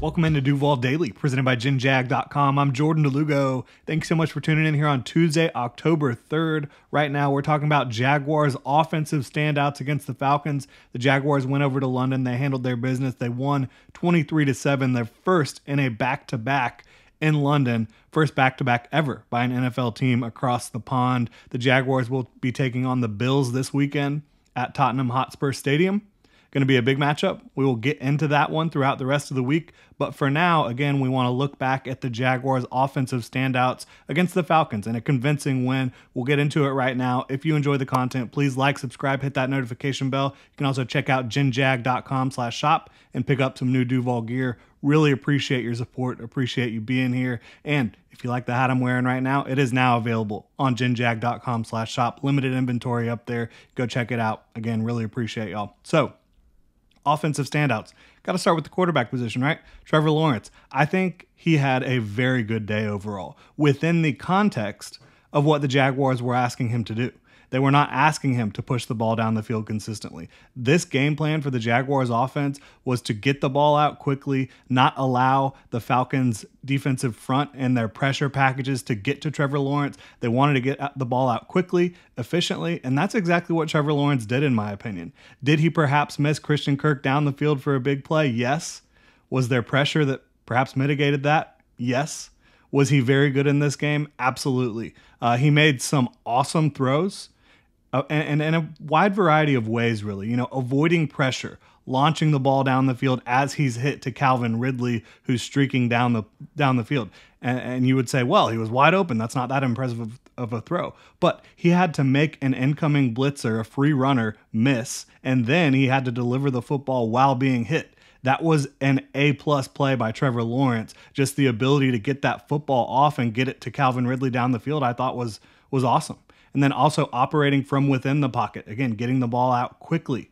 Welcome into Duval Daily, presented by GenJag.com. I'm Jordan Lugo. Thanks so much for tuning in here on Tuesday, October 3rd. Right now, we're talking about Jaguars offensive standouts against the Falcons. The Jaguars went over to London. They handled their business. They won 23-7, their first in a back-to-back in London, first back-to-back ever by an NFL team across the pond. The Jaguars will be taking on the Bills this weekend at Tottenham Hotspur Stadium. Going to be a big matchup. We will get into that one throughout the rest of the week. But for now, again, we want to look back at the Jaguars' offensive standouts against the Falcons in a convincing win. We'll get into it right now. If you enjoy the content, please like, subscribe, hit that notification bell. You can also check out genjag.com/shop and pick up some new Duval gear. Really appreciate your support. Appreciate you being here. And if you like the hat I'm wearing right now, it is now available on genjag.com/shop. Limited inventory up there. Go check it out. Again, really appreciate y'all. So, offensive standouts. Got to start with the quarterback position, right? Trevor Lawrence. I think he had a very good day overall within the context of what the Jaguars were asking him to do. They were not asking him to push the ball down the field consistently. This game plan for the Jaguars offense was to get the ball out quickly, not allow the Falcons defensive front and their pressure packages to get to Trevor Lawrence. They wanted to get the ball out quickly, efficiently, and that's exactly what Trevor Lawrence did, in my opinion. Did he perhaps miss Christian Kirk down the field for a big play? Yes. Was there pressure that perhaps mitigated that? Yes. Was he very good in this game? Absolutely. He made some awesome throws. And in a wide variety of ways, really, avoiding pressure, launching the ball down the field as he's hit to Calvin Ridley, who's streaking down the field. And you would say, well, he was wide open. That's not that impressive of a throw. But he had to make an incoming blitzer, a free runner, miss, and then he had to deliver the football while being hit. That was an A-plus play by Trevor Lawrence. Just the ability to get that football off and get it to Calvin Ridley down the field, I thought was awesome. And then also operating from within the pocket. Again, getting the ball out quickly.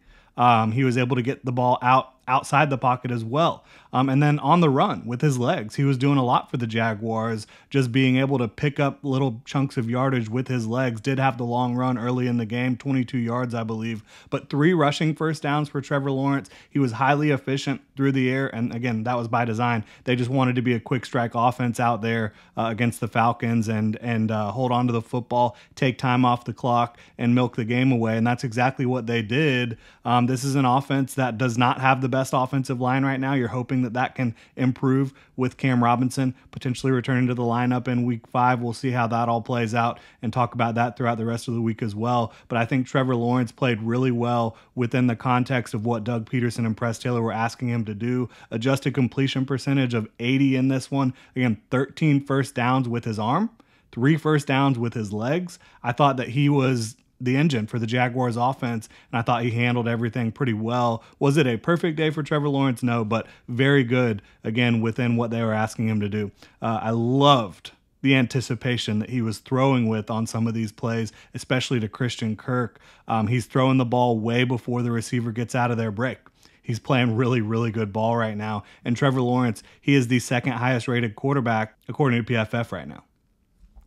He was able to get the ball outside the pocket as well. And then on the run with his legs, he was doing a lot for the Jaguars, just being able to pick up little chunks of yardage with his legs. Did have the long run early in the game, 22 yards, I believe. But 3 rushing first downs for Trevor Lawrence. He was highly efficient through the air. And again, that was by design. They just wanted to be a quick strike offense out there against the Falcons and hold on to the football, take time off the clock, and milk the game away. And that's exactly what they did. This is an offense that does not have the best offensive line right now. You're hoping that can improve with Cam Robinson potentially returning to the lineup in week 5. We'll see how that all plays out and talk about that throughout the rest of the week as well. But I think Trevor Lawrence played really well within the context of what Doug Peterson and Press Taylor were asking him to do. Adjusted completion percentage of 80 in this one. Again, 13 first downs with his arm, 3 first downs with his legs. I thought that he was the engine for the Jaguars offense, and I thought he handled everything pretty well. Was it a perfect day for Trevor Lawrence? No, but very good, again, within what they were asking him to do. I loved the anticipation that he was throwing with on some of these plays, especially to Christian Kirk. He's throwing the ball way before the receiver gets out of their break. He's playing really, really good ball right now. And Trevor Lawrence, he is the second highest rated quarterback according to PFF right now.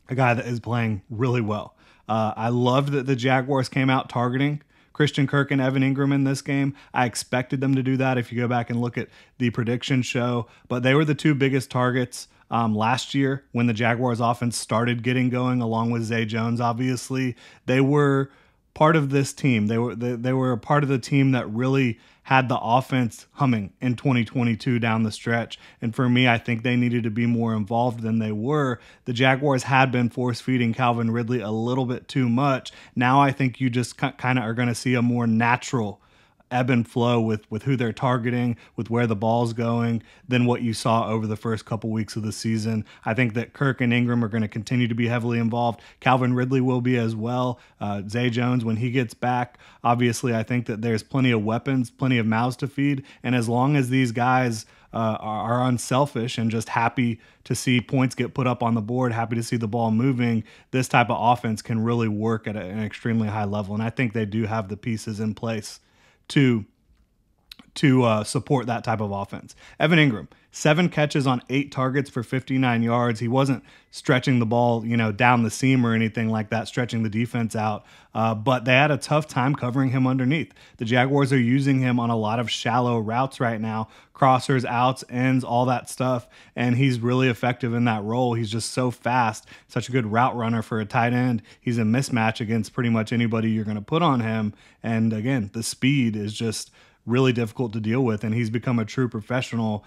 A guy that is playing really well. I loved that the Jaguars came out targeting Christian Kirk and Evan Ingram in this game. I expected them to do that if you go back and look at the prediction show. But they were the 2 biggest targets last year when the Jaguars offense started getting going, along with Zay Jones, obviously. They were part of this team. They were a part of the team that really had the offense humming in 2022 down the stretch. And for me, I think they needed to be more involved than they were. The Jaguars had been force-feeding Calvin Ridley a little bit too much. Now I think you just kind of are going to see a more natural ebb and flow with who they're targeting, with where the ball's going, than what you saw over the first couple weeks of the season. I think that Kirk and Ingram are going to continue to be heavily involved. Calvin Ridley will be as well. Zay Jones, when he gets back, obviously I think that there's plenty of weapons, plenty of mouths to feed, and as long as these guys are unselfish and just happy to see points get put up on the board, happy to see the ball moving, this type of offense can really work at an extremely high level, and I think they do have the pieces in place to to support that type of offense. Evan Ingram, 7 catches on 8 targets for 59 yards. He wasn't stretching the ball, down the seam or anything like that, stretching the defense out. But they had a tough time covering him underneath. The Jaguars are using him on a lot of shallow routes right now, crossers, outs, ends, all that stuff. And he's really effective in that role. He's just so fast, such a good route runner for a tight end. He's a mismatch against pretty much anybody you're going to put on him. And again, the speed is just really difficult to deal with, and he's become a true professional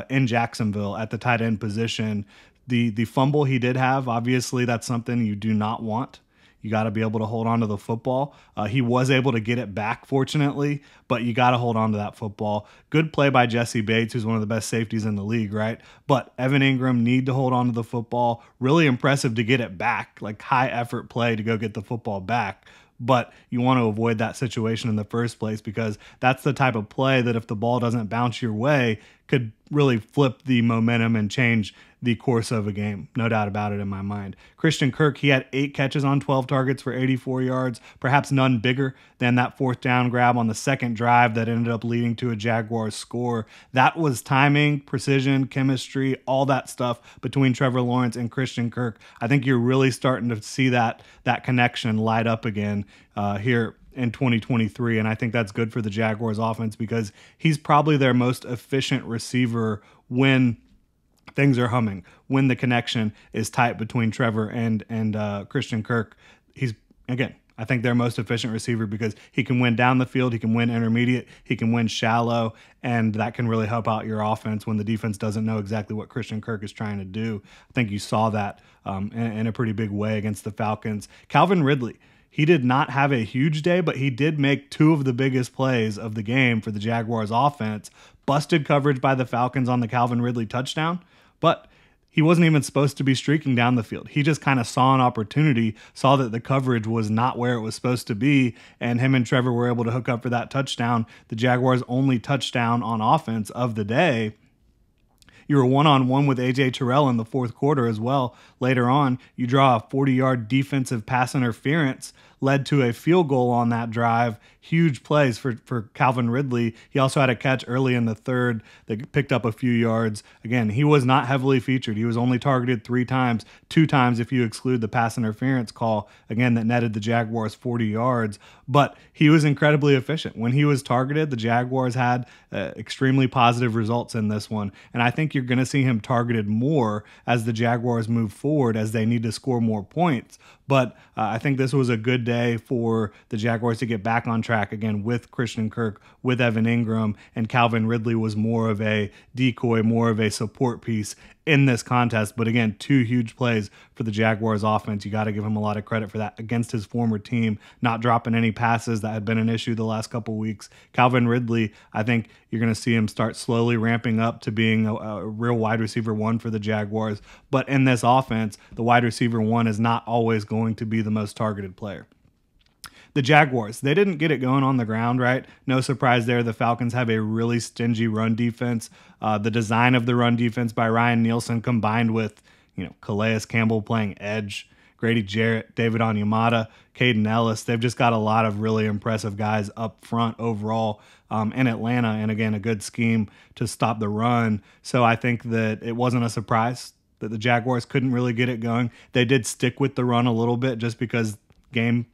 in Jacksonville at the tight end position. The fumble he did have, obviously, that's something you do not want. You got to be able to hold on to the football. He was able to get it back, fortunately, but you got to hold on to that football. Good play by Jesse Bates, who's one of the best safeties in the league, right? But Evan Ingram need to hold on to the football. Really impressive to get it back, like high effort play to go get the football back. But you want to avoid that situation in the first place, because that's the type of play that if the ball doesn't bounce your way could really flip the momentum and change the course of a game. No doubt about it in my mind. Christian Kirk, he had 8 catches on 12 targets for 84 yards, perhaps none bigger than that 4th down grab on the second drive that ended up leading to a Jaguars score. That was timing, precision, chemistry, all that stuff between Trevor Lawrence and Christian Kirk. I think you're really starting to see that connection light up again here in 2023, and I think that's good for the Jaguars offense, because he's probably their most efficient receiver when things are humming, when the connection is tight between Trevor and Christian Kirk. He's, again, I think their most efficient receiver, because he can win down the field, he can win intermediate, he can win shallow, and that can really help out your offense when the defense doesn't know exactly what Christian Kirk is trying to do. I think you saw that in a pretty big way against the Falcons. Calvin Ridley, he did not have a huge day, but he did make 2 of the biggest plays of the game for the Jaguars offense. Busted coverage by the Falcons on the Calvin Ridley touchdown, but he wasn't even supposed to be streaking down the field. He just kind of saw an opportunity, saw that the coverage was not where it was supposed to be, and him and Trevor were able to hook up for that touchdown, the Jaguars' only touchdown on offense of the day. You were one-on-one with A.J. Terrell in the 4th quarter as well. Later on, you draw a 40-yard defensive pass interference, led to a field goal on that drive. Huge plays for Calvin Ridley. He also had a catch early in the 3rd that picked up a few yards. Again, he was not heavily featured. He was only targeted 3 times, 2 times if you exclude the pass interference call, again, that netted the Jaguars 40 yards. But he was incredibly efficient. When he was targeted, the Jaguars had extremely positive results in this one. And I think you're going to see him targeted more as the Jaguars move forward, as they need to score more points. But I think this was a good day for the Jaguars to get back on track again with Christian Kirk, with Evan Ingram, and Calvin Ridley was more of a decoy, more of a support piece in this contest. But again, 2 huge plays for the Jaguars offense. You got to give him a lot of credit for that against his former team, not dropping any passes that had been an issue the last couple weeks. Calvin Ridley, I think you're going to see him start slowly ramping up to being a real wide receiver 1 for the Jaguars. But in this offense, the wide receiver 1 is not always going to be the most targeted player. The Jaguars, they didn't get it going on the ground, right? No surprise there. The Falcons have a really stingy run defense. The design of the run defense by Ryan Nielsen, combined with, Calais Campbell playing edge, Grady Jarrett, David Onyemata, Caden Ellis. They've just got a lot of really impressive guys up front overall in Atlanta. And again, a good scheme to stop the run. So I think that it wasn't a surprise that the Jaguars couldn't really get it going. They did stick with the run a little bit just because game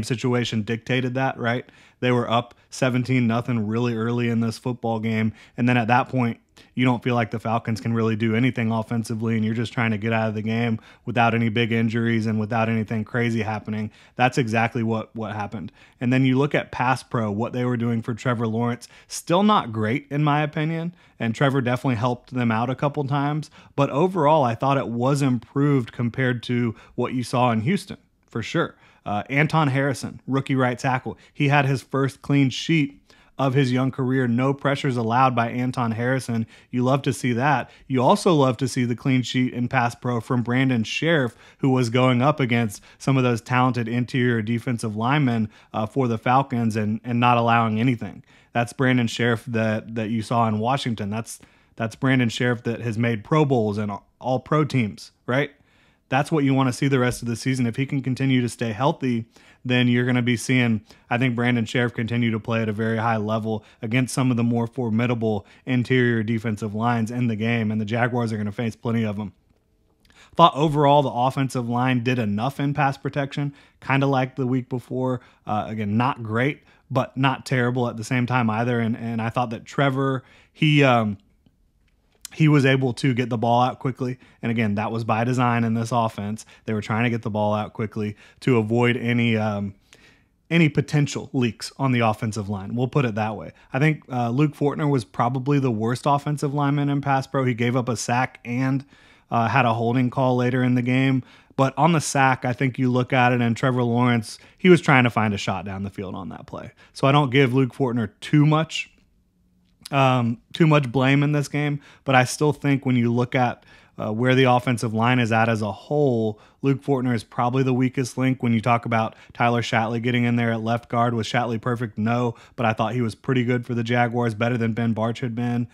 situation dictated that, right? They were up 17-0 really early in this football game. And then at that point, you don't feel like the Falcons can really do anything offensively, and you're just trying to get out of the game without any big injuries and without anything crazy happening. That's exactly what happened. And then you look at pass pro, what they were doing for Trevor Lawrence, still not great in my opinion, and Trevor definitely helped them out a couple times. But overall, I thought it was improved compared to what you saw in Houston, for sure. Anton Harrison, rookie right tackle, he had his first clean sheet of his young career. No pressures allowed by Anton Harrison. You love to see that. You also love to see the clean sheet in pass pro from Brandon Sheriff, who was going up against some of those talented interior defensive linemen for the Falcons and not allowing anything. That's Brandon Sheriff that you saw in Washington. That's Brandon Sheriff that has made Pro Bowls and all pro teams, right? that's what you want to see the rest of the season. If he can continue to stay healthy, then you're going to be seeing, I think, Brandon Sheriff continue to play at a very high level against some of the more formidable interior defensive lines in the game, and the Jaguars are going to face plenty of them. Thought overall the offensive line did enough in pass protection, kind of like the week before. Again, not great, but not terrible at the same time either. And I thought that Trevor, he was able to get the ball out quickly. And again, that was by design in this offense. They were trying to get the ball out quickly to avoid any potential leaks on the offensive line. We'll put it that way. I think Luke Fortner was probably the worst offensive lineman in pass pro. He gave up a sack and had a holding call later in the game. But on the sack, I think you look at it, and Trevor Lawrence, he was trying to find a shot down the field on that play. So I don't give Luke Fortner too much blame in this game, but I still think when you look at where the offensive line is at as a whole, Luke Fortner is probably the weakest link. When you talk about Tyler Shatley getting in there at left guard, was Shatley perfect? No, but I thought he was pretty good for the Jaguars, better than Ben Barch had been.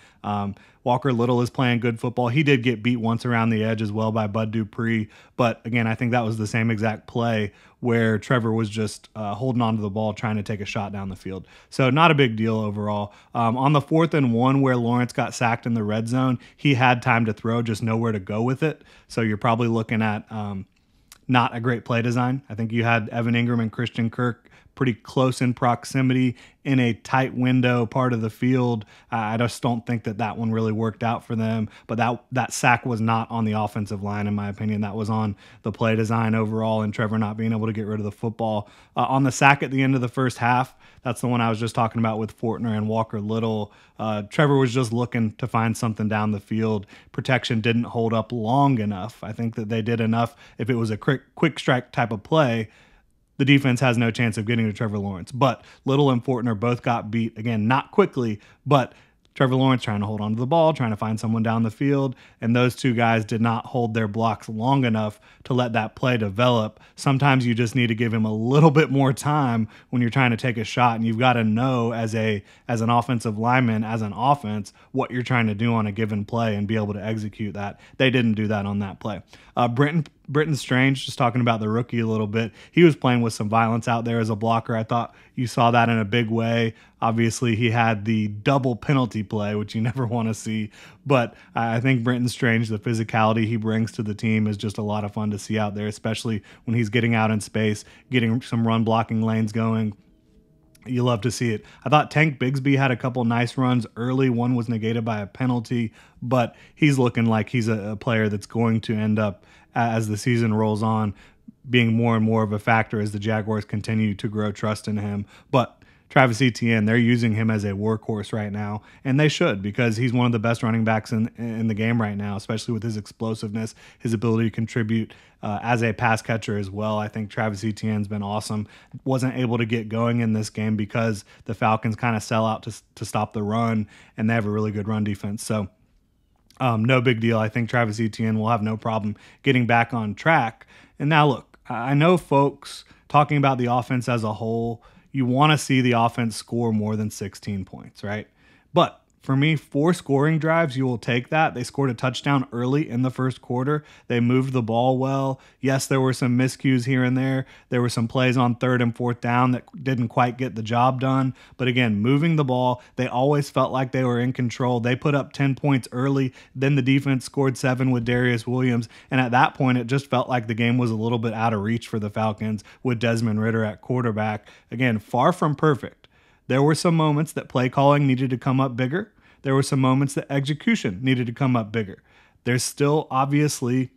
Walker Little is playing good football. He did get beat once around the edge as well by Bud Dupree, but again, I think that was the same exact play where Trevor was just holding onto the ball, trying to take a shot down the field. So not a big deal overall. On the 4th and 1 where Lawrence got sacked in the red zone, he had time to throw, just nowhere to go with it. So you're probably looking at not a great play design. I think you had Evan Ingram and Christian Kirk pretty close in proximity in a tight window part of the field. I just don't think that one really worked out for them. But that sack was not on the offensive line, in my opinion. That was on the play design overall and Trevor not being able to get rid of the football. On the sack at the end of the first half, that's the one I was just talking about with Fortner and Walker Little. Trevor was just looking to find something down the field. Protection didn't hold up long enough. I think that they did enough. If it was a quick strike type of play, the defense has no chance of getting to Trevor Lawrence. But Little and Fortner both got beat. Again, not quickly, but Trevor Lawrence trying to hold on to the ball, trying to find someone down the field, and those two guys did not hold their blocks long enough to let that play develop. Sometimes you just need to give him a little bit more time when you're trying to take a shot, and you've got to know as an offensive lineman, as an offense, what you're trying to do on a given play and be able to execute that. They didn't do that on that play. Brenton Strange, just talking about the rookie a little bit, he was playing with some violence out there as a blocker. I thought you saw that in a big way. Obviously, he had the double penalty play, which you never want to see. But I think Brenton Strange, the physicality he brings to the team is just a lot of fun to see out there, especially when he's getting out in space, getting some run blocking lanes going. You love to see it. I thought Tank Bigsby had a couple nice runs early. One was negated by a penalty, but he's looking like he's a player that's going to end up, as the season rolls on, being more and more of a factor as the Jaguars continue to grow trust in him. But Travis Etienne, they're using him as a workhorse right now, and they should, because he's one of the best running backs in the game right now, especially with his explosiveness, his ability to contribute as a pass catcher as well. I think Travis Etienne's been awesome. Wasn't able to get going in this game because the Falcons kind of sell out to stop the run, and they have a really good run defense. So no big deal. I think Travis Etienne will have no problem getting back on track. And now look, I know folks talking about the offense as a whole, you want to see the offense score more than 16 points, right? But for me, 4 scoring drives, you will take that. They scored a touchdown early in the first quarter. They moved the ball well. Yes, there were some miscues here and there. There were some plays on 3rd and 4th down that didn't quite get the job done. But again, moving the ball, they always felt like they were in control. They put up 10 points early. Then the defense scored 7 with Darius Williams. And at that point, it just felt like the game was a little bit out of reach for the Falcons with Desmond Ridder at quarterback. Again, far from perfect. There were some moments that play calling needed to come up bigger. There were some moments that execution needed to come up bigger. There's still obviously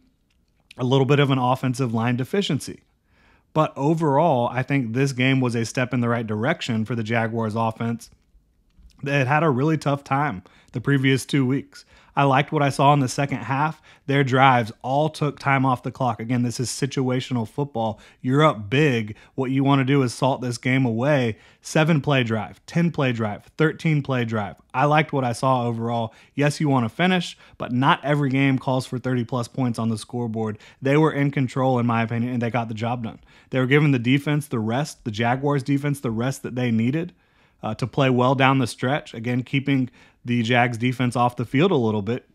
a little bit of an offensive line deficiency. But overall, I think this game was a step in the right direction for the Jaguars offense that had a really tough time the previous 2 weeks. I liked what I saw in the second half. Their drives all took time off the clock. Again, this is situational football. You're up big. What you want to do is salt this game away. 7-play drive, 10-play drive, 13-play drive. I liked what I saw overall. Yes, you want to finish, but not every game calls for 30-plus points on the scoreboard. They were in control, in my opinion, and they got the job done. They were giving the defense the rest, the Jaguars defense, the rest that they needed to play well down the stretch. Again, keeping the Jags defense off the field a little bit.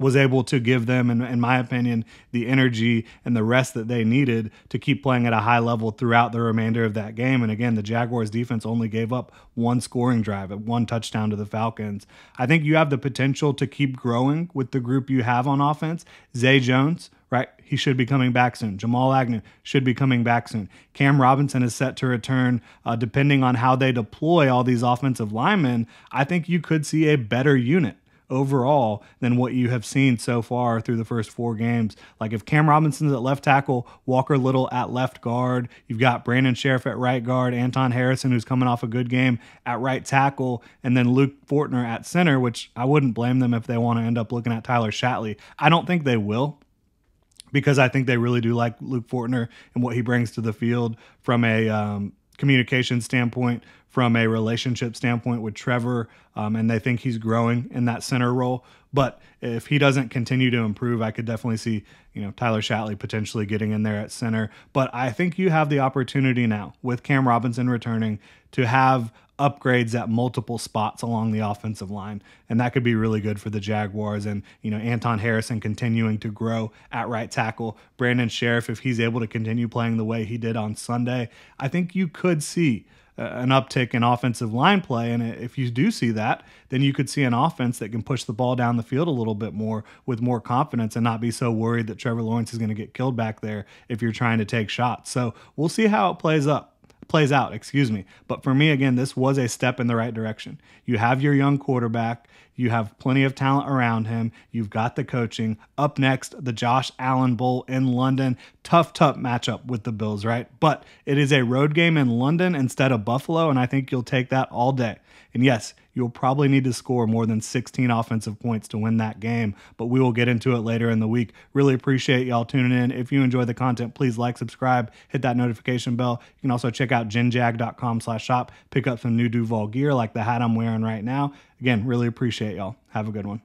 was able to give them, in my opinion, the energy and the rest that they needed to keep playing at a high level throughout the remainder of that game. And again, the Jaguars defense only gave up one scoring drive at one touchdown to the Falcons. I think you have the potential to keep growing with the group you have on offense. Zay Jones, right? He should be coming back soon. Jamal Agnew should be coming back soon. Cam Robinson is set to return. Depending on how they deploy all these offensive linemen, I think you could see a better unit overall than what you have seen so far through the first 4 games. Like if Cam Robinson's at left tackle, Walker Little at left guard, you've got Brandon Sheriff at right guard, Anton Harrison, who's coming off a good game, at right tackle, and then Luke Fortner at center, which I wouldn't blame them if they want to end up looking at Tyler Shatley. I don't think they will, because I think they really do like Luke Fortner and what he brings to the field from a communication standpoint, from a relationship standpoint with Trevor, and they think he's growing in that center role. But if he doesn't continue to improve, I could definitely see, Tyler Shatley potentially getting in there at center. But I think you have the opportunity now with Cam Robinson returning to have upgrades at multiple spots along the offensive line, and that could be really good for the Jaguars. And Anton Harrison continuing to grow at right tackle, Brandon Sheriff, if he's able to continue playing the way he did on Sunday, I think you could see an uptick in offensive line play. And if you do see that, then you could see an offense that can push the ball down the field a little bit more with more confidence and not be so worried that Trevor Lawrence is going to get killed back there if you're trying to take shots. So we'll see how it plays out. But for me, again, this was a step in the right direction. You have your young quarterback. You have plenty of talent around him. You've got the coaching. Up next, the Josh Allen Bowl in London. Tough matchup with the Bills, right? But it is a road game in London instead of Buffalo, and I think you'll take that all day. And yes, you'll probably need to score more than 16 offensive points to win that game, but we will get into it later in the week. Really appreciate y'all tuning in. If you enjoy the content, please like, subscribe, hit that notification bell. You can also check out genjag.com/shop, pick up some new Duval gear like the hat I'm wearing right now. Again, really appreciate y'all. Have a good one.